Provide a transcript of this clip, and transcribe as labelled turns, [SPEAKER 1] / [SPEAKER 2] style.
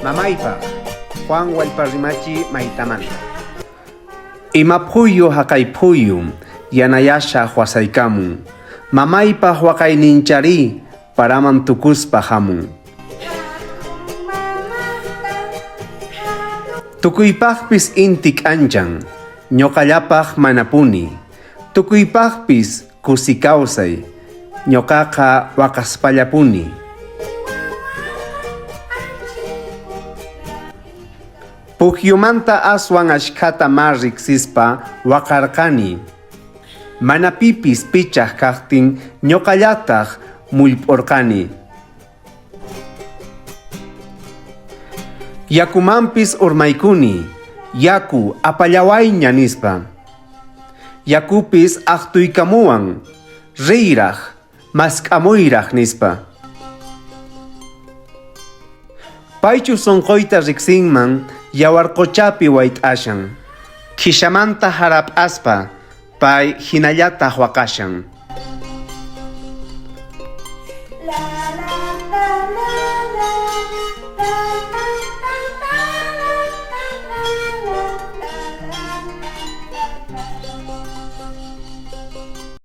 [SPEAKER 1] Mamaypaq Juan Wallparrimachi Maitamanta. Ima phuyu haqay phuyu yanayasha huasaykamun. Mamaypaq waqayninchari paraman tukuspa hamun. Tukuypaqpis intik anchan, ñoqallapaq manapuni. Tukuypaqpis kusikawsay, ñoqaqa waqaspallapuni. Pukyumanta aswan ashkata mar riqsispa waqarqani. Manapipis pichaq kaqtin ñoqallataq mullp'urqani. Yakumanpis urmaykuni, yaku apallawayña nispa. Yakupis aqtuykamuwan, riyraq, mask'amuyraq nispa. Paychu sunquyta riqsinman, yawarquchapi wayt'ashan. Kishamanta harap'aspa, pay hinallataq waqashan.